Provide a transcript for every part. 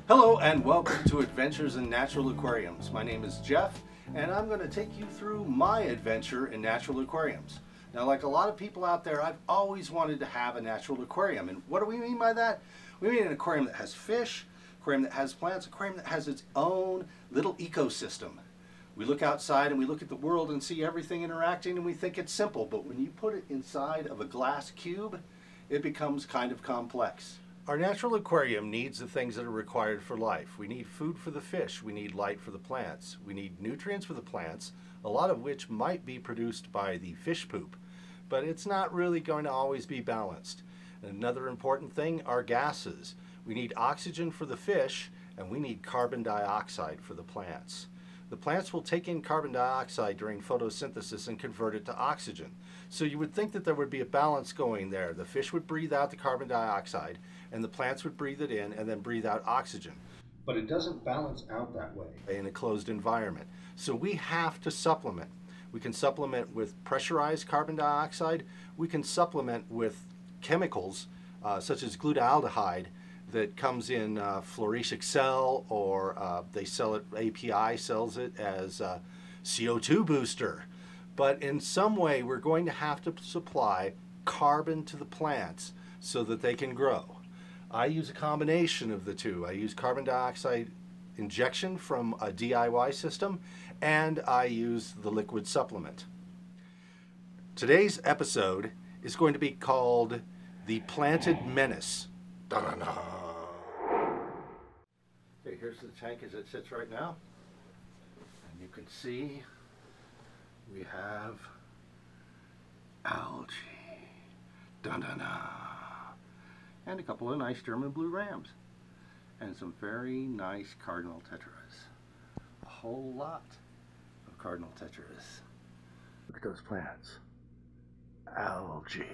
Hello and welcome to Adventures in Natural Aquariums. My name is Jeff and I'm going to take you through my adventure in natural aquariums. Now, like a lot of people out there, I've always wanted to have a natural aquarium. And what do we mean by that? We mean an aquarium that has fish, aquarium that has plants, aquarium that has its own little ecosystem. We look outside and we look at the world and see everything interacting and we think it's simple, but when you put it inside of a glass cube, it becomes kind of complex. Our natural aquarium needs the things that are required for life. We need food for the fish, we need light for the plants, we need nutrients for the plants, a lot of which might be produced by the fish poop, but it's not really going to always be balanced. Another important thing are gases. We need oxygen for the fish and we need carbon dioxide for the plants. The plants will take in carbon dioxide during photosynthesis and convert it to oxygen. So you would think that there would be a balance going there. The fish would breathe out the carbon dioxide and the plants would breathe it in and then breathe out oxygen. But it doesn't balance out that way in a closed environment. So we have to supplement. We can supplement with pressurized carbon dioxide. We can supplement with chemicals such as glutaraldehyde that comes in Flourish Excel, or they sell it, API sells it as a CO2 booster. But in some way we're going to have to supply carbon to the plants so that they can grow. I use a combination of the two. I use carbon dioxide injection from a DIY system, and I use the liquid supplement. Today's episode is going to be called the Planted Menace. Da-da-da. Okay, here's the tank as it sits right now. And you can see we have algae. Da-da-da. And a couple of nice German blue rams. And some very nice cardinal tetras. A whole lot of cardinal tetras. Look at those plants. Algae.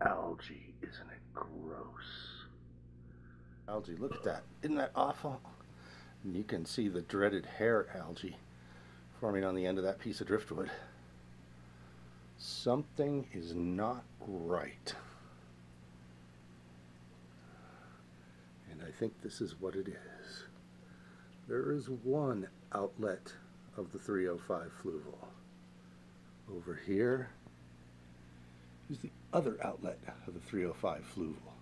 Algae, isn't it gross? Algae, look at that. Isn't that awful? And you can see the dreaded hair algae forming on the end of that piece of driftwood. Something is not right. And I think this is what it is. There is one outlet of the 305 fluval. Over here is the other outlet of the 305 fluval.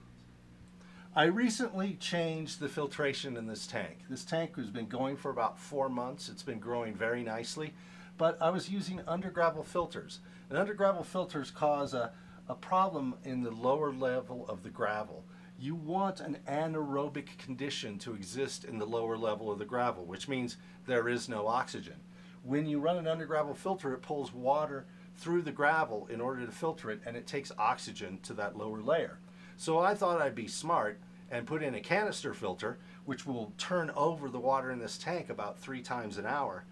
I recently changed the filtration in this tank. This tank has been going for about 4 months. It's been growing very nicely, but I was using undergravel filters. And undergravel filters cause a problem in the lower level of the gravel. You want an anaerobic condition to exist in the lower level of the gravel, which means there is no oxygen. When you run an undergravel filter, it pulls water through the gravel in order to filter it, and it takes oxygen to that lower layer. So I thought I'd be smart and put in a canister filter, which will turn over the water in this tank about 3 times an hour,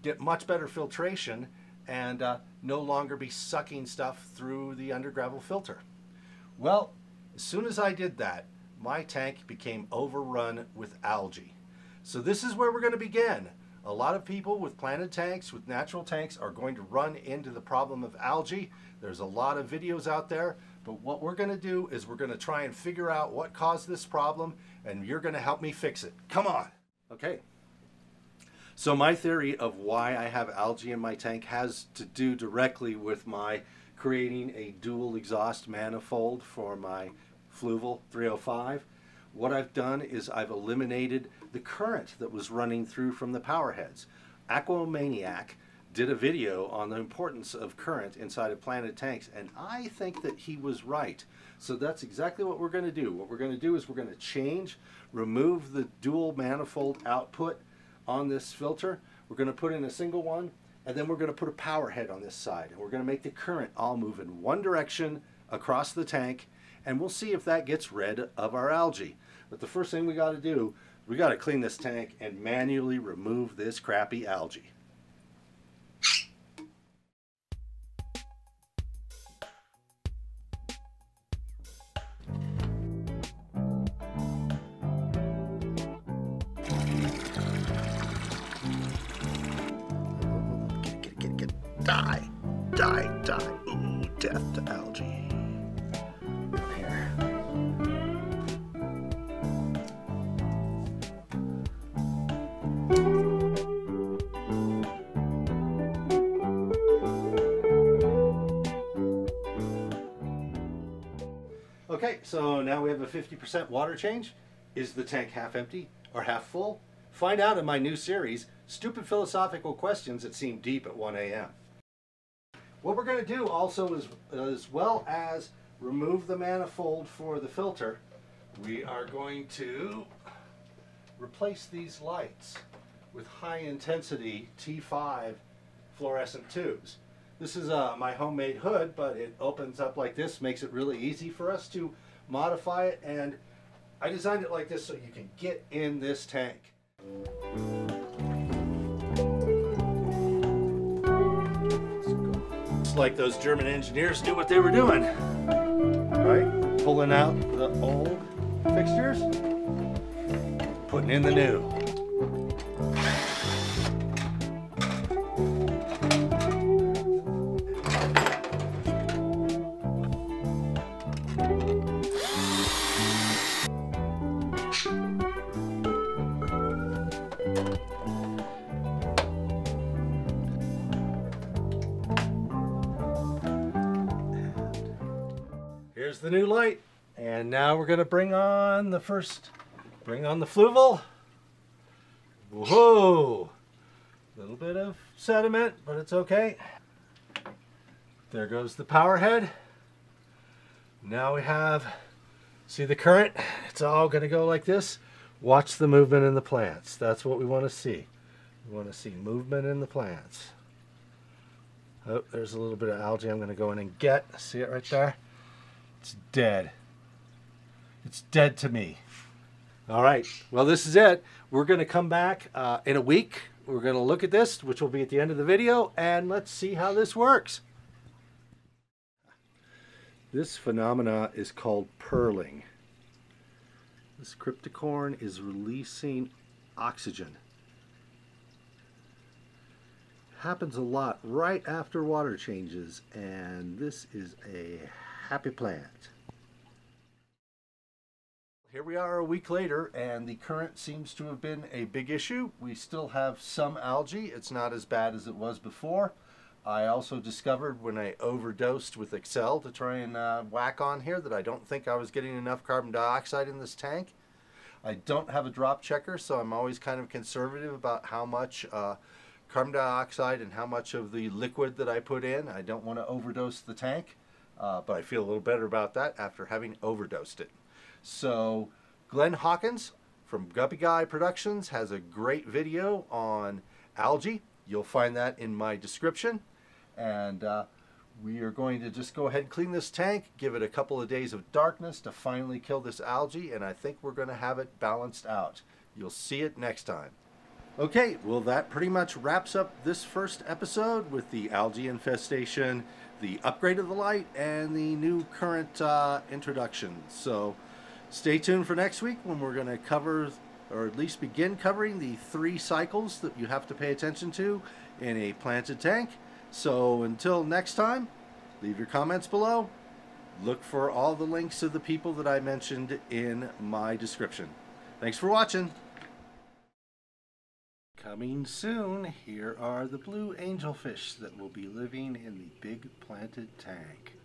get much better filtration, and no longer be sucking stuff through the undergravel filter. Well, as soon as I did that, my tank became overrun with algae. So this is where we're going to begin. A lot of people with planted tanks, with natural tanks, are going to run into the problem of algae. There's a lot of videos out there, but what we're going to do is we're going to try and figure out what caused this problem, and you're going to help me fix it. Come on. Okay. So my theory of why I have algae in my tank has to do directly with my creating a dual exhaust manifold for my Fluval 305. What I've done is I've eliminated the current that was running through from the power heads. Aquamaniac did a video on the importance of current inside of planted tanks, and I think that he was right. So that's exactly what we're going to do. What we're going to do is we're going to remove the dual manifold output on this filter. We're going to put in a single one, and then we're going to put a power head on this side, and we're going to make the current all move in one direction across the tank, and we'll see if that gets rid of our algae. But the first thing we got to do, we got to clean this tank and manually remove this crappy algae. Die, die, die. Ooh, death to algae. Here. so now we have a 50% water change. Is the tank half empty or half full? Find out in my new series, Stupid Philosophical Questions That Seem Deep at 1 a.m. What we're going to do also is, as well as remove the manifold for the filter, we are going to replace these lights with high intensity T5 fluorescent tubes. This is my homemade hood, but it opens up like this, makes it really easy for us to modify it, and I designed it like this so you can get in this tank. It's like those German engineers knew what they were doing, right? Pulling out the old fixtures, putting in the new. Here's the new light, and now we're going to bring on the fluval. Whoa! A little bit of sediment, but it's okay. There goes the power head. Now we have, see the current? It's all going to go like this. Watch the movement in the plants. That's what we want to see. We want to see movement in the plants. Oh, there's a little bit of algae I'm going to go in and get. See it right there? It's dead. It's dead to me. All right, well, this is it. We're going to come back in a week. We're going to look at this, which will be at the end of the video, and let's see how this works. This phenomena is called pearling. This cryptocorn is releasing oxygen. Happens a lot right after water changes, and this is a happy plant. Here we are a week later, and the current seems to have been a big issue. We still have some algae. It's not as bad as it was before. I also discovered when I overdosed with Excel to try and whack on here that I don't think I was getting enough carbon dioxide in this tank. I don't have a drop checker, so I'm always kind of conservative about how much carbon dioxide and how much of the liquid that I put in. I don't want to overdose the tank. But I feel a little better about that after having overdosed it. So Glenn Hawkins from Guppy Guy Productions has a great video on algae. You'll find that in my description. And we are going to just go ahead and clean this tank, give it a couple of days of darkness to finally kill this algae, and I think we're going to have it balanced out. You'll see it next time. Okay, well, that pretty much wraps up this first episode with the algae infestation, the upgrade of the light, and the new current introduction. So stay tuned for next week when we're going to cover, or at least begin covering, the 3 cycles that you have to pay attention to in a planted tank. So until next time, leave your comments below. Look for all the links to the people that I mentioned in my description. Thanks for watching. Coming soon, here are the blue angelfish that will be living in the big planted tank.